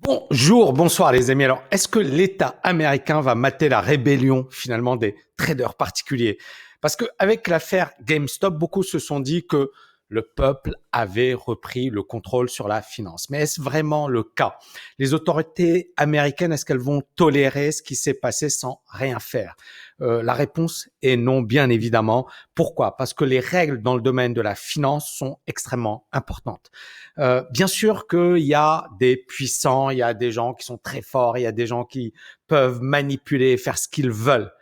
Bonjour, bonsoir les amis. Alors, est-ce que l'État américain va mater la rébellion finalement des traders particuliers? Parce qu'avec l'affaire GameStop, beaucoup se sont dit que le peuple avait repris le contrôle sur la finance. Mais est-ce vraiment le cas? Les autorités américaines, est-ce qu'elles vont tolérer ce qui s'est passé sans rien faire? La réponse est non, bien évidemment. Pourquoi? Parce que les règles dans le domaine de la finance sont extrêmement importantes. Bien sûr qu'il y a des puissants, il y a des gens qui sont très forts, il y a des gens qui peuvent manipuler, faire ce qu'ils veulent,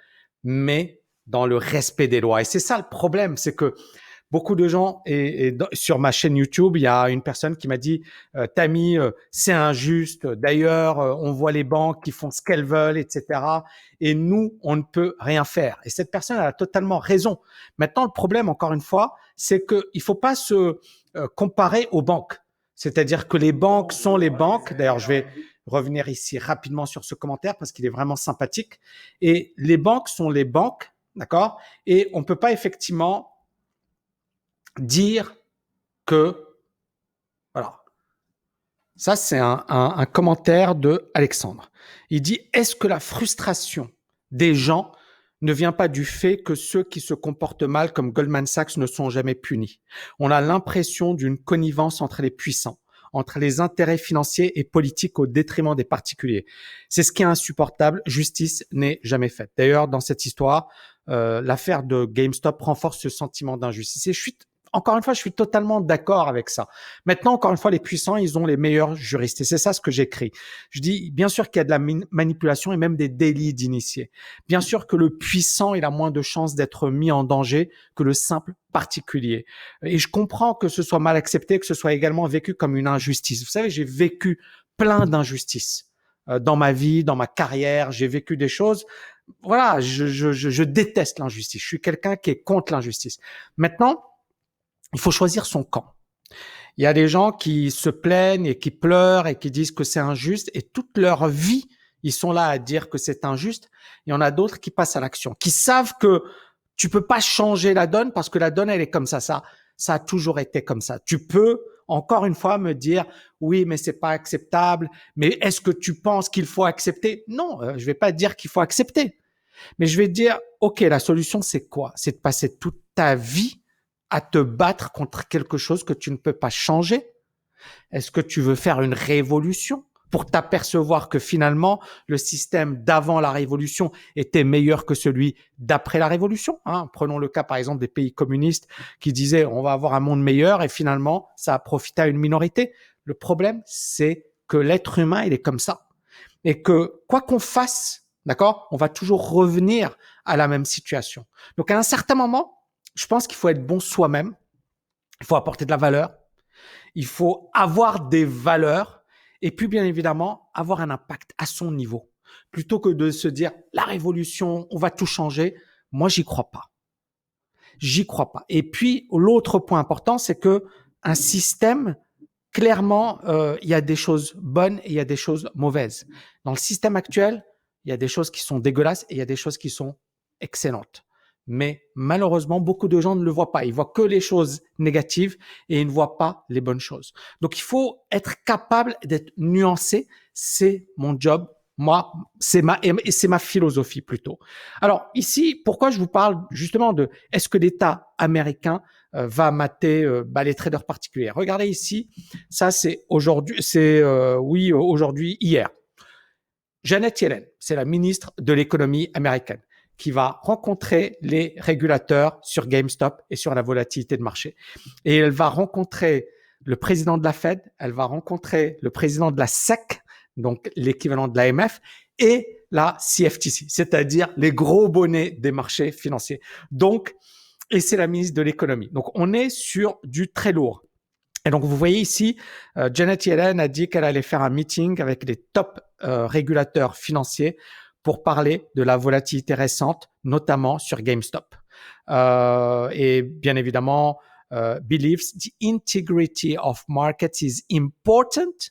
mais dans le respect des lois. Et c'est ça le problème, c'est que beaucoup de gens, sur ma chaîne YouTube, il y a une personne qui m'a dit Tammy, c'est injuste. D'ailleurs, on voit les banques qui font ce qu'elles veulent, etc. Et nous, on ne peut rien faire. Et cette personne elle a totalement raison. Maintenant, le problème, encore une fois, c'est qu'il ne faut pas se comparer aux banques. C'est-à-dire que les banques sont les banques. D'ailleurs, je vais revenir ici rapidement sur ce commentaire parce qu'il est vraiment sympathique. Et les banques sont les banques, d'accord? Et on ne peut pas effectivement dire que, voilà, ça c'est un commentaire de Alexandre. Il dit, est-ce que la frustration des gens ne vient pas du fait que ceux qui se comportent mal comme Goldman Sachs ne sont jamais punis? On a l'impression d'une connivence entre les puissants, entre les intérêts financiers et politiques au détriment des particuliers. C'est ce qui est insupportable. Justice n'est jamais faite. D'ailleurs, dans cette histoire, l'affaire de GameStop renforce ce sentiment d'injustice. Et encore une fois, je suis totalement d'accord avec ça. Maintenant, encore une fois, les puissants, ils ont les meilleurs juristes. Et c'est ça ce que j'écris. Je dis, bien sûr qu'il y a de la manipulation et même des délits d'initiés. Bien sûr que le puissant, il a moins de chances d'être mis en danger que le simple particulier. Et je comprends que ce soit mal accepté, que ce soit également vécu comme une injustice. Vous savez, j'ai vécu plein d'injustices dans ma vie, dans ma carrière. J'ai vécu des choses. Voilà, je déteste l'injustice. Je suis quelqu'un qui est contre l'injustice. Maintenant, il faut choisir son camp. Il y a des gens qui se plaignent et qui pleurent et qui disent que c'est injuste et toute leur vie, ils sont là à dire que c'est injuste. Il y en a d'autres qui passent à l'action, qui savent que tu peux pas changer la donne parce que la donne, elle est comme ça a toujours été comme ça. Tu peux, encore une fois, me dire, oui, mais c'est pas acceptable. Mais est-ce que tu penses qu'il faut accepter? Non, je vais pas dire qu'il faut accepter. Mais je vais te dire, OK, la solution, c'est quoi? C'est de passer toute ta vie à te battre contre quelque chose que tu ne peux pas changer? Est-ce que tu veux faire une révolution pour t'apercevoir que finalement, le système d'avant la révolution était meilleur que celui d'après la révolution? Prenons le cas, par exemple, des pays communistes qui disaient on va avoir un monde meilleur et finalement, ça a profité à une minorité. Le problème, c'est que l'être humain, il est comme ça. Et que quoi qu'on fasse, d'accord, on va toujours revenir à la même situation. Donc, à un certain moment, je pense qu'il faut être bon soi-même. Il faut apporter de la valeur. Il faut avoir des valeurs. Et puis, bien évidemment, avoir un impact à son niveau. Plutôt que de se dire, la révolution, on va tout changer. Moi, j'y crois pas. J'y crois pas. Et puis, l'autre point important, c'est que un système, clairement, il y a des choses bonnes et il y a des choses mauvaises. Dans le système actuel, il y a des choses qui sont dégueulasses et il y a des choses qui sont excellentes. Mais malheureusement, beaucoup de gens ne le voient pas. Ils voient que les choses négatives et ils ne voient pas les bonnes choses. Donc, il faut être capable d'être nuancé. C'est mon job. Moi, c'est ma philosophie plutôt. Alors ici, pourquoi je vous parle justement de est-ce que l'État américain va mater les traders particuliers? Regardez ici, ça c'est aujourd'hui, aujourd'hui, hier. Janet Yellen, c'est la ministre de l'économie américaine qui va rencontrer les régulateurs sur GameStop et sur la volatilité de marché. Et elle va rencontrer le président de la Fed, elle va rencontrer le président de la SEC, donc l'équivalent de l'AMF, et la CFTC, c'est-à-dire les gros bonnets des marchés financiers. Donc, et c'est la ministre de l'économie. Donc, on est sur du très lourd. Et donc, vous voyez ici, Janet Yellen a dit qu'elle allait faire un meeting avec les top régulateurs financiers pour parler de la volatilité récente, notamment sur GameStop. Et bien évidemment, believes the integrity of markets is important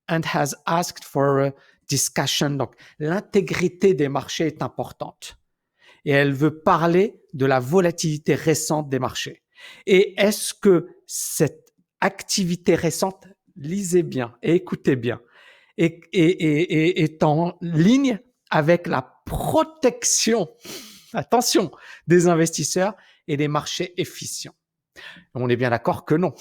and has asked for a discussion. Donc, l'intégrité des marchés est importante. Et elle veut parler de la volatilité récente des marchés. Et est-ce que cette activité récente, lisez bien et écoutez bien, est en ligne avec la protection, attention, des investisseurs et des marchés efficients. On est bien d'accord que non.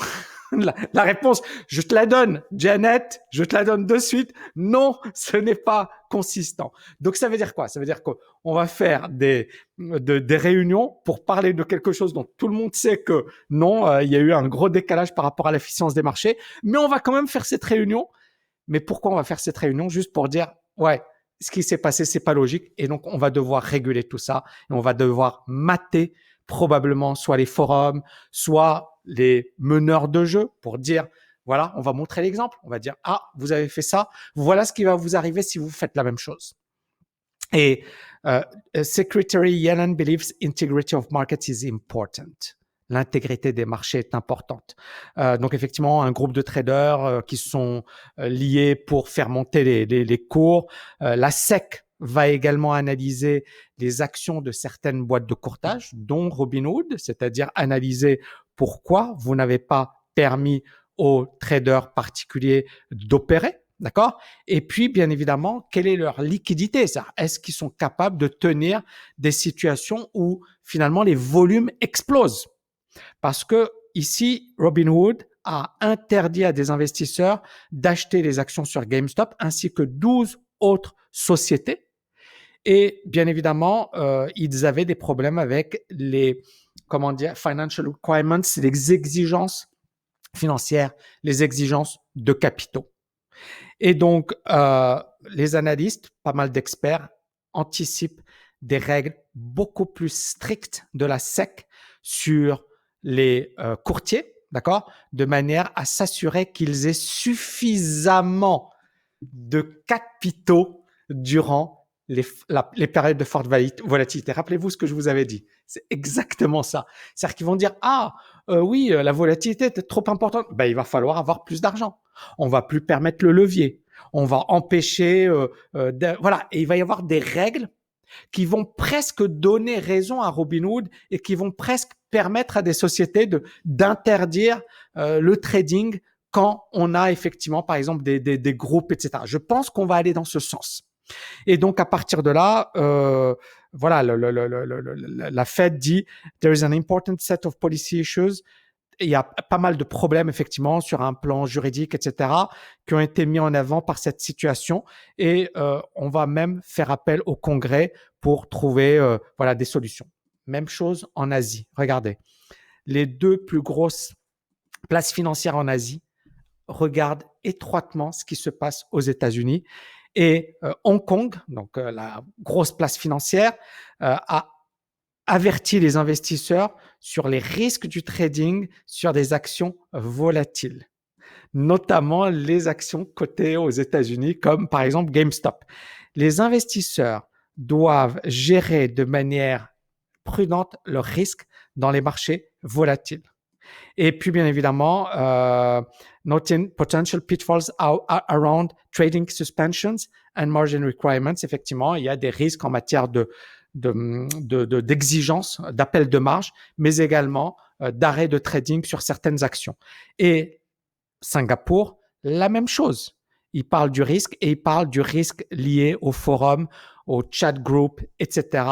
La réponse, je te la donne, Janet, je te la donne de suite. Non, ce n'est pas consistant. Donc, ça veut dire quoi? Ça veut dire qu'on va faire des réunions pour parler de quelque chose dont tout le monde sait que non, il y a eu un gros décalage par rapport à l'efficience des marchés, mais on va quand même faire cette réunion. Mais pourquoi on va faire cette réunion? Juste pour dire, ouais, ce qui s'est passé, c'est pas logique. Et donc, on va devoir réguler tout ça et on va devoir mater probablement soit les forums, soit les meneurs de jeu pour dire, voilà, on va montrer l'exemple. On va dire, ah, vous avez fait ça. Voilà ce qui va vous arriver si vous faites la même chose. Et Secretary Yellen believes integrity of markets is important. L'intégrité des marchés est importante. Donc effectivement, un groupe de traders qui sont liés pour faire monter les cours. La SEC va également analyser les actions de certaines boîtes de courtage, dont Robinhood, c'est-à-dire analyser pourquoi vous n'avez pas permis aux traders particuliers d'opérer. D'accord? Et puis, bien évidemment, quelle est leur liquidité? Ça, est-ce qu'ils sont capables de tenir des situations où finalement les volumes explosent? Parce que ici, Robinhood a interdit à des investisseurs d'acheter les actions sur GameStop ainsi que 12 autres sociétés. Et bien évidemment, ils avaient des problèmes avec les, comment dire, financial requirements, les exigences financières, les exigences de capitaux. Et donc, les analystes, pas mal d'experts, anticipent des règles beaucoup plus strictes de la SEC sur les courtiers, d'accord, de manière à s'assurer qu'ils aient suffisamment de capitaux durant les périodes de forte volatilité. Rappelez-vous ce que je vous avais dit. C'est exactement ça. C'est-à-dire qu'ils vont dire, ah oui, la volatilité est trop importante. Ben, il va falloir avoir plus d'argent. On va plus permettre le levier. On va empêcher, voilà. Et il va y avoir des règles qui vont presque donner raison à Robinhood et qui vont presque permettre à des sociétés d'interdire le trading quand on a effectivement, par exemple, des groupes, etc. Je pense qu'on va aller dans ce sens. Et donc, à partir de là, voilà, la Fed dit « There is an important set of policy issues ». Il y a pas mal de problèmes, effectivement, sur un plan juridique, etc., qui ont été mis en avant par cette situation. Et on va même faire appel au Congrès pour trouver voilà, des solutions. Même chose en Asie. Regardez, les deux plus grosses places financières en Asie regardent étroitement ce qui se passe aux États-Unis. Et Hong Kong, donc la grosse place financière, a averti les investisseurs sur les risques du trading sur des actions volatiles, notamment les actions cotées aux États-Unis, comme par exemple GameStop. Les investisseurs doivent gérer de manière prudente leurs risques dans les marchés volatiles. Et puis, bien évidemment, noting potential pitfalls around trading suspensions and margin requirements. Effectivement, il y a des risques en matière d'exigence, d'appel de marge, mais également d'arrêt de trading sur certaines actions. Et Singapour, la même chose. Il parle du risque et il parle du risque lié au forum, au chat group, etc.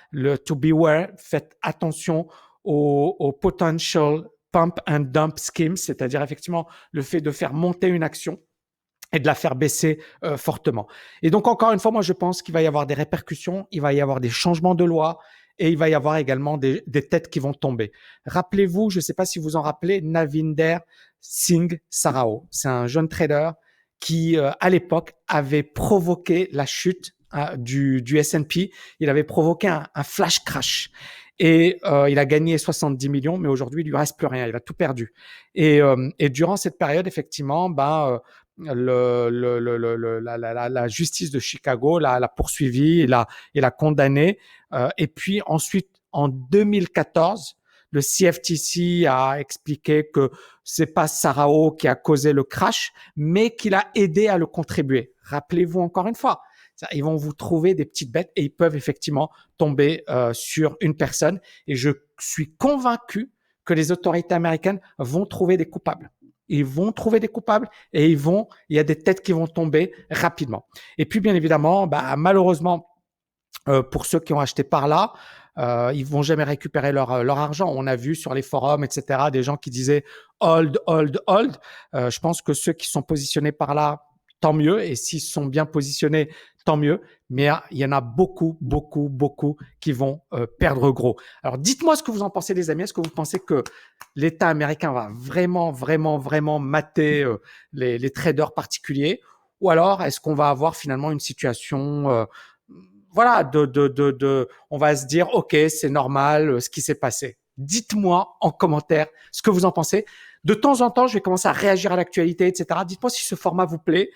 Le to beware, faites attention au potential pump and dump schemes, c'est-à-dire effectivement le fait de faire monter une action et de la faire baisser fortement. Et donc, encore une fois, moi, je pense qu'il va y avoir des répercussions, il va y avoir des changements de loi et il va y avoir également des têtes qui vont tomber. Rappelez-vous, je ne sais pas si vous en rappelez, Navinder Singh Sarao. C'est un jeune trader qui, à l'époque, avait provoqué la chute du S&P. Il avait provoqué un flash crash. Et il a gagné 70 millions, mais aujourd'hui, il lui reste plus rien. Il a tout perdu. Et durant cette période, effectivement, la justice de Chicago l'a poursuivi et l'a condamné. Et puis ensuite, en 2014, le CFTC a expliqué que c'est pas Sarao qui a causé le crash, mais qu'il a aidé à le contribuer. Rappelez-vous encore une fois, ils vont vous trouver des petites bêtes et ils peuvent effectivement tomber sur une personne. Et je suis convaincu que les autorités américaines vont trouver des coupables. ils vont trouver des coupables et il y a des têtes qui vont tomber rapidement. Et puis, bien évidemment, malheureusement, pour ceux qui ont acheté par là, ils vont jamais récupérer leur argent. On a vu sur les forums, etc., des gens qui disaient hold, hold, hold. Je pense que ceux qui sont positionnés par là, tant mieux. Et s'ils sont bien positionnés, tant mieux. Mais il y en a beaucoup, beaucoup, beaucoup qui vont perdre gros. Alors, dites-moi ce que vous en pensez, les amis. Est-ce que vous pensez que l'État américain va vraiment, vraiment, vraiment mater les traders particuliers? Ou alors, est-ce qu'on va avoir finalement une situation voilà, on va se dire, OK, c'est normal ce qui s'est passé. Dites-moi en commentaire ce que vous en pensez. De temps en temps, je vais commencer à réagir à l'actualité, etc. Dites-moi si ce format vous plaît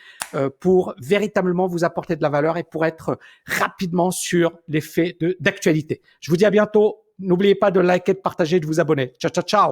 pour véritablement vous apporter de la valeur et pour être rapidement sur les faits d'actualité. Je vous dis à bientôt. N'oubliez pas de liker, de partager, de vous abonner. Ciao, ciao, ciao.